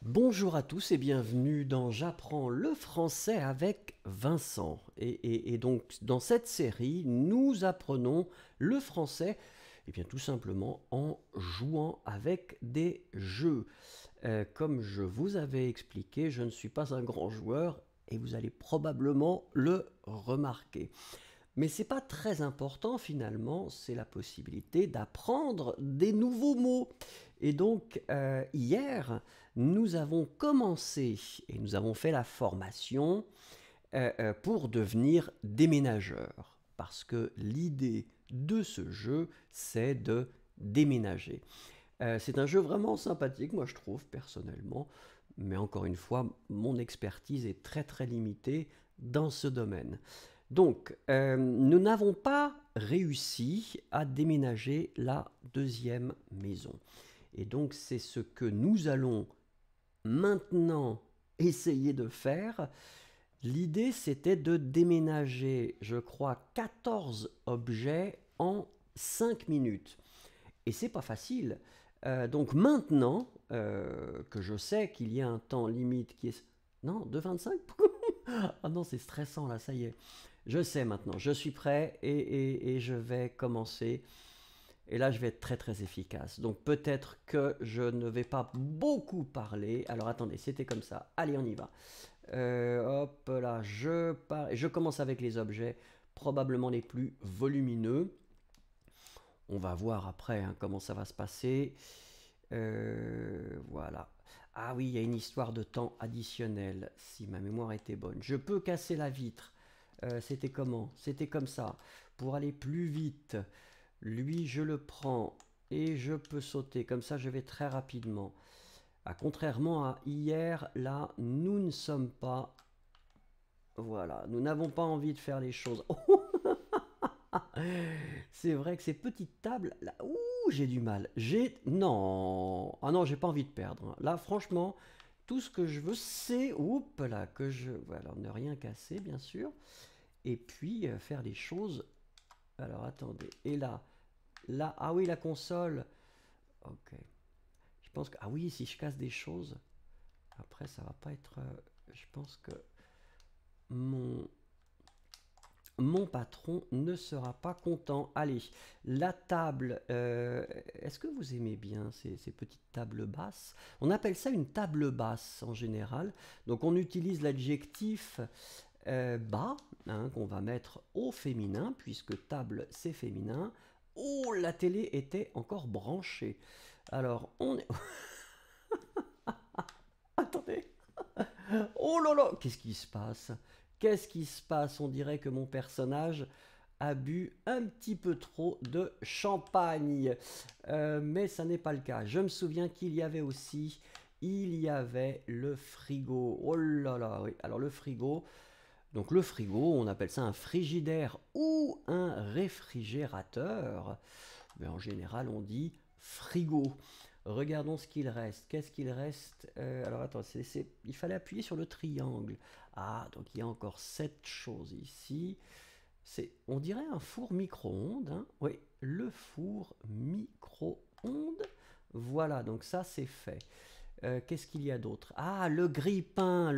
Bonjour à tous et bienvenue dans J'apprends le français avec Vincent. Et donc dans cette série, nous apprenons le français tout simplement en jouant avec des jeux. Comme je vous avais expliqué, je ne suis pas un grand joueur et vous allez probablement le remarquer. Mais c'est pas très important finalement, c'est la possibilité d'apprendre des nouveaux mots. Et donc hier, nous avons commencé et nous avons fait la formation pour devenir déménageur. Parce que l'idée de ce jeu, c'est de déménager. C'est un jeu vraiment sympathique, moi je trouve personnellement, mais encore une fois, mon expertise est très très limitée dans ce domaine. Donc, nous n'avons pas réussi à déménager la deuxième maison. Et donc, c'est ce que nous allons maintenant essayer de faire. L'idée, c'était de déménager, je crois, 14 objets en 5 minutes. Et c'est pas facile. Donc maintenant que je sais qu'il y a un temps limite qui est... Non, de 25. Ah non, c'est stressant là, ça y est. Je sais maintenant, je suis prêt et je vais commencer. Et là, je vais être très très efficace. Donc peut-être que je ne vais pas beaucoup parler. Alors attendez, c'était comme ça. Allez, on y va. Hop là, je pars. Et je commence avec les objets probablement les plus volumineux. On va voir après hein, comment ça va se passer. Voilà. Ah oui, il y a une histoire de temps additionnel, si ma mémoire était bonne. Je peux casser la vitre. C'était comment? C'était comme ça. Pour aller plus vite, lui, je le prends et je peux sauter. Comme ça, je vais très rapidement. Ah, contrairement à hier, là, nous ne sommes pas... Voilà, nous n'avons pas envie de faire les choses. C'est vrai que ces petites tables, là, ouh, j'ai du mal. Non, ah non, j'ai pas envie de perdre, hein. Là, franchement, tout ce que je veux, c'est, oups là, que je, voilà, ne rien casser, bien sûr, et puis faire les choses. Alors, attendez, et là, ah oui, la console. Ok, je pense que, ah oui, si je casse des choses, après, ça va pas être, je pense que mon mon patron ne sera pas content. Allez, la table, est-ce que vous aimez bien ces petites tables basses? On appelle ça une table basse en général. Donc on utilise l'adjectif bas, hein, qu'on va mettre au féminin, puisque table c'est féminin. Oh, la télé était encore branchée. Alors on est... Attendez. Oh là là, qu'est-ce qui se passe? Qu'est-ce qui se passe? On dirait que mon personnage a bu un petit peu trop de champagne. Mais ça n'est pas le cas. Je me souviens qu'il y avait aussi, il y avait le frigo. Oh là là, oui. Alors le frigo, donc le frigo, on appelle ça un frigidaire ou un réfrigérateur. Mais en général, on dit frigo. Regardons ce qu'il reste. Qu'est-ce qu'il reste? Alors attends, il fallait appuyer sur le triangle. Ah, donc il y a encore 7 choses ici. On dirait un four micro-ondes, hein. Oui, le four micro-ondes. Voilà, donc ça c'est fait. Qu'est-ce qu'il y a d'autre? Ah, le grille-pain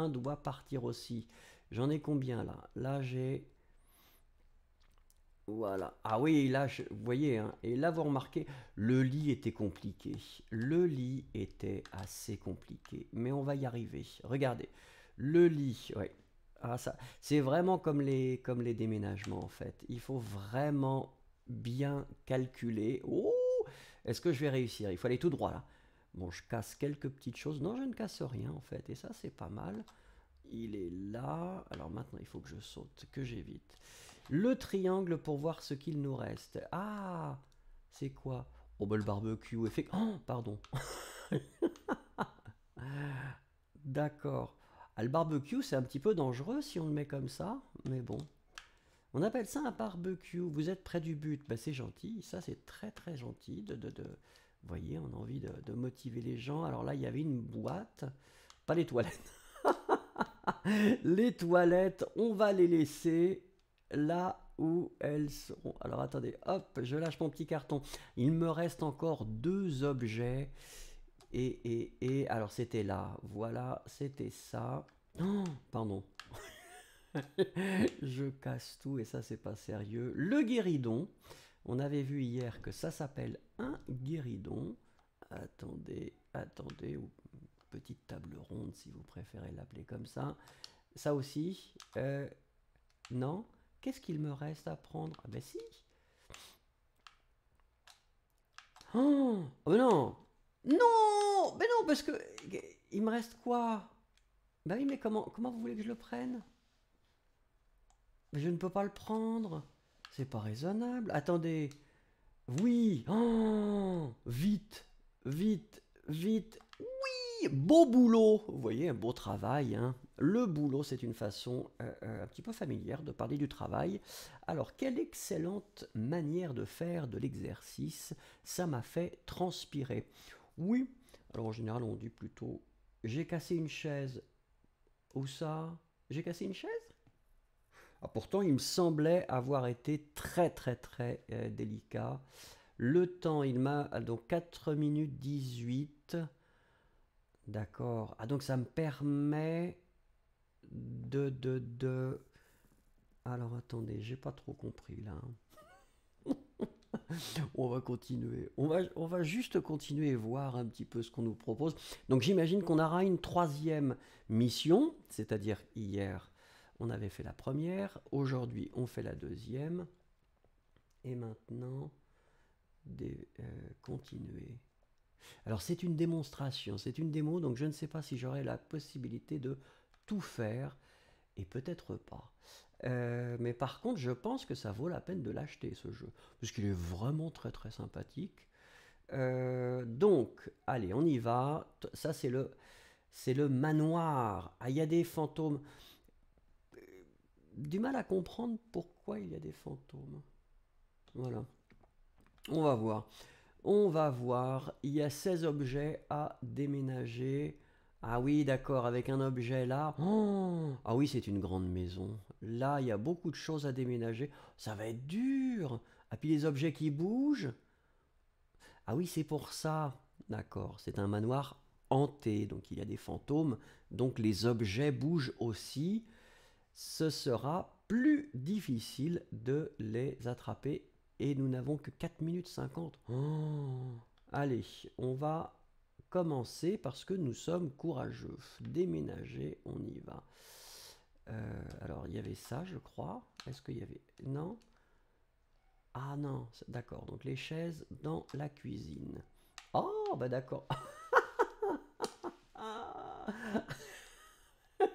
doit partir aussi. J'en ai combien là? Là j'ai... Voilà. Ah oui, là, vous voyez, hein, et là, vous remarquez, le lit était compliqué. Le lit était assez compliqué, mais on va y arriver. Regardez, le lit, ouais. Ah, ça, c'est vraiment comme les déménagements, en fait. Il faut vraiment bien calculer. Oh, est-ce que je vais réussir? Il faut aller tout droit, là. Bon, je casse quelques petites choses. Non, je ne casse rien, en fait, et ça, c'est pas mal. Il est là. Alors maintenant, il faut que je saute, que j'évite. Le triangle pour voir ce qu'il nous reste. Ah, c'est quoi? Oh, bah le barbecue. Oh, pardon. D'accord. Ah, le barbecue, c'est un petit peu dangereux si on le met comme ça, mais bon. On appelle ça un barbecue. Vous êtes près du but. Bah, c'est gentil. Ça, c'est très très gentil. Vous voyez, on a envie de motiver les gens. Alors là, il y avait une boîte. Pas les toilettes. Les toilettes, on va les laisser là où elles seront. Alors attendez, hop, je lâche mon petit carton. Il me reste encore 2 objets. Alors c'était là, voilà, c'était ça. Oh, pardon. Je casse tout et ça c'est pas sérieux. Le guéridon. On avait vu hier que ça s'appelle un guéridon. Attendez, attendez, ou petite table ronde si vous préférez l'appeler comme ça. Ça aussi, non. Qu'est-ce qu'il me reste à prendre? Ah ben si. Oh, oh non. Non, mais non, parce que il me reste quoi? Ben oui, mais comment vous voulez que je le prenne? Mais je ne peux pas le prendre. C'est pas raisonnable. Attendez. Oui. Oh, vite, vite, vite. Oui, beau boulot. Vous voyez, un beau travail, hein. Le boulot, c'est une façon un petit peu familière de parler du travail. Alors, quelle excellente manière de faire de l'exercice. Ça m'a fait transpirer. Oui. Alors, en général, on dit plutôt j'ai cassé une chaise. Où ça? J'ai cassé une chaise? Ah, pourtant, il me semblait avoir été très très très délicat. Le temps, il m'a donc 4 minutes 18. D'accord. Ah, donc ça me permet de... Alors attendez, j'ai pas trop compris là. On va continuer. On va juste continuer et voir un petit peu ce qu'on nous propose. Donc j'imagine qu'on aura une troisième mission, c'est-à-dire hier, on avait fait la première, aujourd'hui on fait la deuxième, et maintenant, continuer. Alors c'est une démonstration, c'est une démo, donc je ne sais pas si j'aurai la possibilité de tout faire, et peut-être pas. Mais par contre, je pense que ça vaut la peine de l'acheter ce jeu, parce qu'il est vraiment très très sympathique. Donc, allez, on y va. Ça c'est le manoir. Ah, il y a des fantômes. Du mal à comprendre pourquoi il y a des fantômes. Voilà. On va voir. On va voir. Il y a 16 objets à déménager. Ah oui, d'accord, avec un objet là. Oh, ah oui, c'est une grande maison. Là, il y a beaucoup de choses à déménager. Ça va être dur. Ah, puis les objets qui bougent. Ah oui, c'est pour ça. D'accord, c'est un manoir hanté, donc il y a des fantômes, donc les objets bougent aussi. Ce sera plus difficile de les attraper et nous n'avons que 4 minutes 50. Oh, allez, on va commencer parce que nous sommes courageux. Déménager, on y va. Alors, il y avait ça, je crois. Est-ce qu'il y avait... Non. Ah non, d'accord. Donc les chaises dans la cuisine. Oh, bah d'accord. Ah.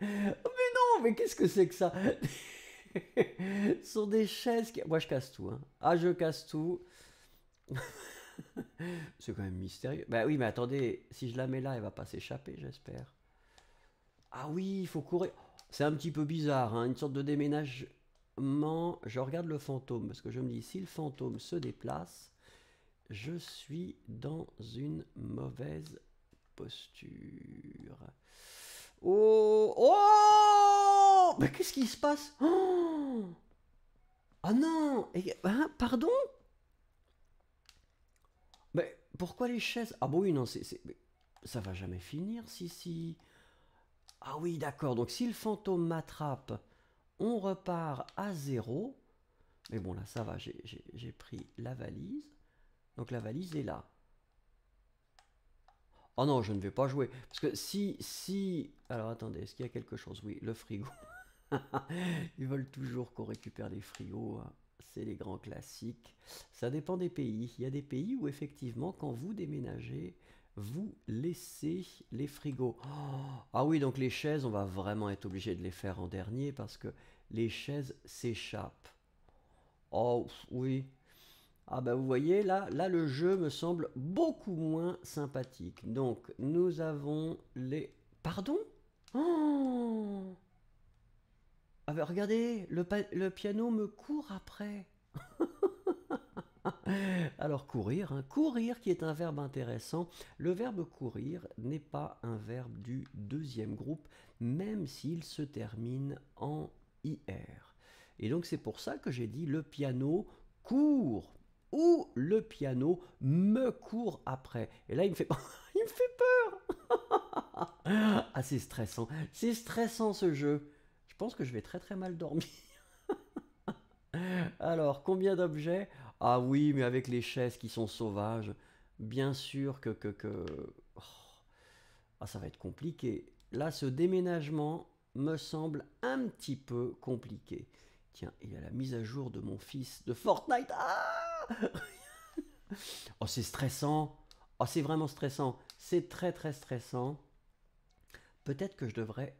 Mais non, mais qu'est-ce que c'est que ça? Ce sont des chaises qui... Moi, je casse tout, hein. Ah, je casse tout. C'est quand même mystérieux. Bah oui, mais attendez, si je la mets là, elle va pas s'échapper, j'espère. Ah oui, il faut courir. C'est un petit peu bizarre, hein, une sorte de déménagement. Je regarde le fantôme, parce que je me dis, si le fantôme se déplace, je suis dans une mauvaise posture. Oh, oh, mais qu'est-ce qui se passe? Oh, ah non, hein, pardon? Mais pourquoi les chaises? Ah bon oui, non, ça va jamais finir, si. Ah oui, d'accord, donc si le fantôme m'attrape, on repart à zéro. Mais bon, là, ça va, j'ai pris la valise. Donc la valise est là. Oh non, je ne vais pas jouer. Parce que si... Alors attendez, est-ce qu'il y a quelque chose? Oui, le frigo. Ils veulent toujours qu'on récupère les frigos, hein. C'est les grands classiques. Ça dépend des pays. Il y a des pays où effectivement, quand vous déménagez, vous laissez les frigos. Oh, ah oui, donc les chaises, on va vraiment être obligé de les faire en dernier parce que les chaises s'échappent. Oh oui. Ah bah vous voyez, là le jeu me semble beaucoup moins sympathique. Donc nous avons les... Pardon? Oh, ah bah regardez, le piano me court après. Alors courir, hein, courir qui est un verbe intéressant. Le verbe courir n'est pas un verbe du deuxième groupe, même s'il se termine en IR. Et donc c'est pour ça que j'ai dit le piano court ou le piano me court après. Et là il me fait, il Il me fait peur. Ah, c'est stressant. C'est stressant ce jeu. Je pense que je vais très très mal dormir. Alors, combien d'objets? Ah oui, mais avec les chaises qui sont sauvages, bien sûr que... Oh, ah, ça va être compliqué. Là, ce déménagement me semble un petit peu compliqué. Tiens, il y a la mise à jour de mon fils de Fortnite. Ah, oh, c'est stressant. Oh, c'est vraiment stressant. C'est très très stressant. Peut-être que je devrais...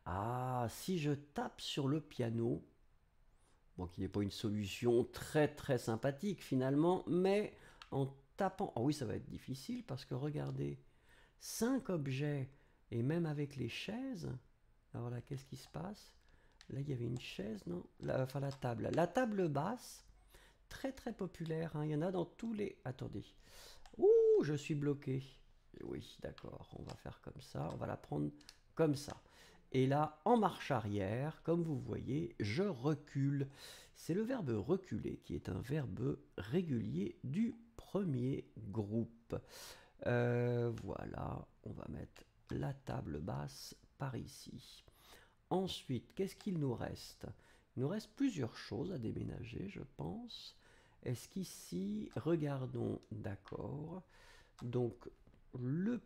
Ah, si je tape sur le piano, bon, qui n'est pas une solution très très sympathique finalement, mais en tapant... Oh oui, ça va être difficile parce que regardez, 5 objets, et même avec les chaises, alors là, qu'est-ce qui se passe? Là, il y avait une chaise, non? Enfin, la table. La table basse, très très populaire, hein. Il y en a dans tous les... Attendez. Ouh, je suis bloqué. Oui, d'accord, on va faire comme ça, on va la prendre comme ça. Et là, en marche arrière, comme vous voyez, je recule. C'est le verbe reculer qui est un verbe régulier du premier groupe. Voilà, on va mettre la table basse par ici. Ensuite, qu'est-ce qu'il nous reste? Il nous reste plusieurs choses à déménager, je pense. Est-ce qu'ici, regardons, d'accord. Donc, le...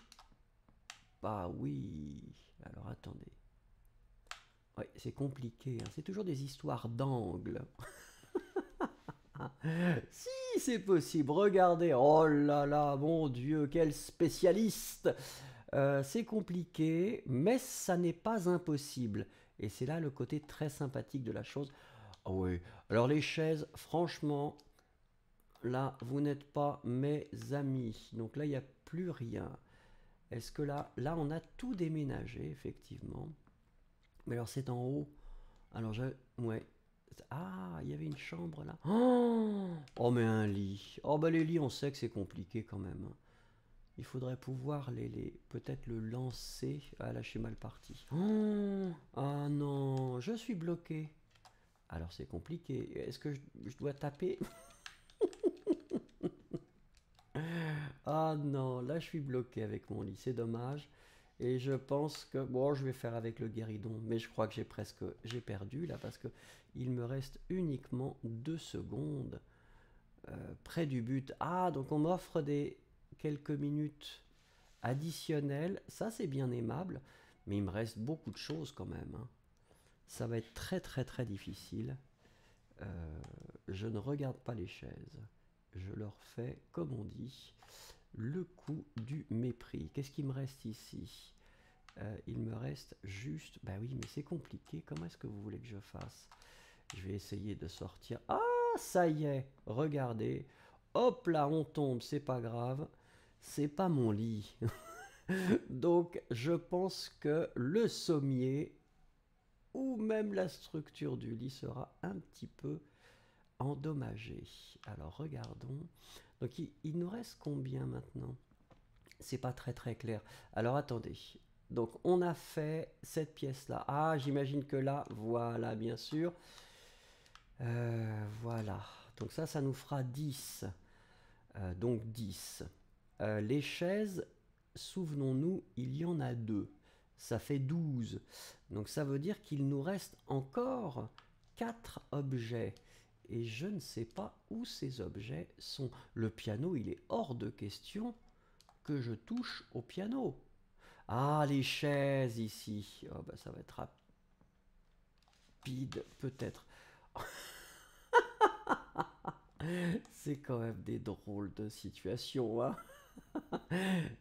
Ah oui, alors attendez. Oui, c'est compliqué, hein. C'est toujours des histoires d'angle. Si, c'est possible, regardez. Oh là là, mon Dieu, quel spécialiste. C'est compliqué, mais ça n'est pas impossible. Et c'est là le côté très sympathique de la chose. Oh oui, alors les chaises, franchement, là, vous n'êtes pas mes amis. Donc là, il n'y a plus rien. Est-ce que là, on a tout déménagé, effectivement. Mais alors, c'est en haut. Alors, ouais. Ah, il y avait une chambre là. Oh, oh, mais un lit. Oh, bah les lits, on sait que c'est compliqué quand même, hein. Il faudrait pouvoir peut-être le lancer. Ah, là, je suis mal parti. Oh, ah non, je suis bloqué. Alors, c'est compliqué. Est-ce que je dois taper? Ah non, là, je suis bloqué avec mon lit. C'est dommage. Et je pense que, bon, je vais faire avec le guéridon, mais je crois que j'ai perdu là parce que il me reste uniquement 2 secondes près du but. Ah, donc on m'offre quelques minutes additionnelles. Ça, c'est bien aimable, mais il me reste beaucoup de choses quand même, hein. Ça va être très très très difficile. Je ne regarde pas les chaises. Je leur fais, comme on dit, le coup du mépris. Qu'est-ce qui me reste ici? Il me reste juste... Bah oui, mais c'est compliqué. Comment est-ce que vous voulez que je fasse? Je vais essayer de sortir. Ah, ça y est, regardez. Hop là, on tombe, c'est pas grave. C'est pas mon lit. Donc, je pense que le sommier ou même la structure du lit sera un petit peu endommagée. Alors, regardons. Donc, il nous reste combien maintenant? C'est pas très très clair. Alors, attendez. Donc, on a fait cette pièce-là. Ah, j'imagine que là, voilà, bien sûr. Voilà. Donc ça nous fera 10. Donc 10. Les chaises, souvenons-nous, il y en a 2. Ça fait 12. Donc ça veut dire qu'il nous reste encore 4 objets. Et je ne sais pas où ces objets sont. Le piano, il est hors de question que je touche au piano. Ah, les chaises ici. Oh, bah, ça va être rapide, peut-être. C'est quand même des drôles de situations, hein.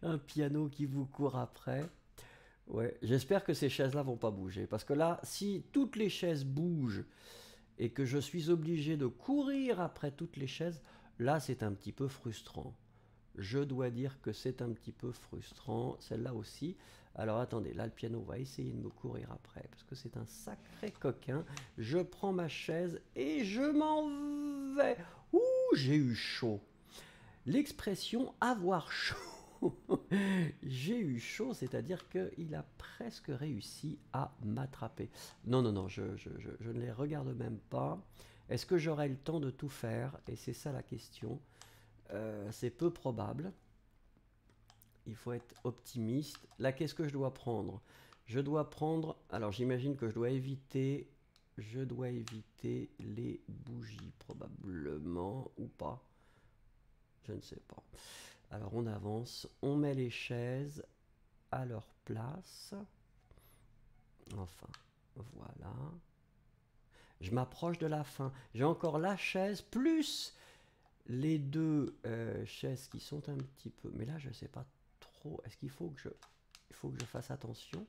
Un piano qui vous court après. Ouais, j'espère que ces chaises-là vont pas bouger. Parce que là, si toutes les chaises bougent et que je suis obligé de courir après toutes les chaises, là, c'est un petit peu frustrant. Je dois dire que c'est un petit peu frustrant. Celle-là aussi. Alors attendez, là, le piano va essayer de me courir après. Parce que c'est un sacré coquin. Je prends ma chaise et je m'en vais. Ouh, j'ai eu chaud. L'expression avoir chaud. J'ai eu chaud, c'est-à-dire qu'il a presque réussi à m'attraper. Non, non, non, je ne les regarde même pas. Est-ce que j'aurai le temps de tout faire? Et c'est ça la question. C'est peu probable. il faut être optimiste. Là, qu'est-ce que je dois prendre? Je dois prendre... Alors, j'imagine que je dois éviter les bougies, probablement, ou pas. Je ne sais pas. Alors, on avance. On met les chaises à leur place. Enfin, voilà. Je m'approche de la fin. J'ai encore la chaise, plus les deux chaises qui sont un petit peu... Mais là, je ne sais pas trop. Est-ce qu'il faut que je fasse attention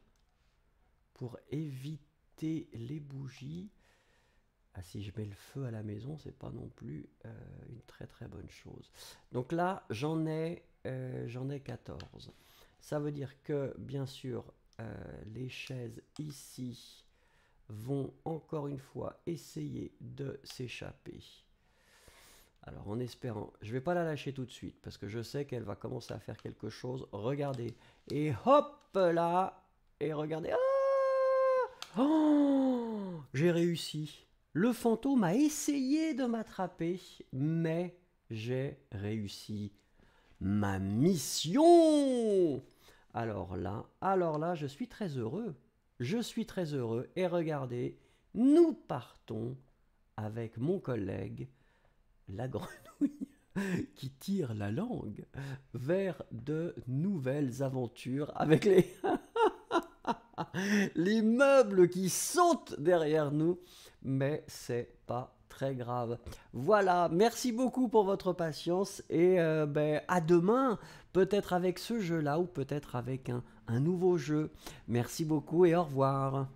pour éviter les bougies? Ah, si je mets le feu à la maison, c'est pas non plus une très très bonne chose. Donc là, j'en ai 14. Ça veut dire que, bien sûr, les chaises ici vont encore une fois essayer de s'échapper. Alors en espérant, je vais pas la lâcher tout de suite parce que je sais qu'elle va commencer à faire quelque chose. Regardez, et hop là, et regardez, ah oh, j'ai réussi. Le fantôme a essayé de m'attraper, mais j'ai réussi ma mission. Alors là, je suis très heureux. Je suis très heureux. Et regardez, nous partons avec mon collègue, la grenouille, qui tire la langue vers de nouvelles aventures avec les meubles qui sautent derrière nous. Mais c'est pas très grave. Voilà, merci beaucoup pour votre patience et à demain, peut-être avec ce jeu-là ou peut-être avec un nouveau jeu. Merci beaucoup et au revoir.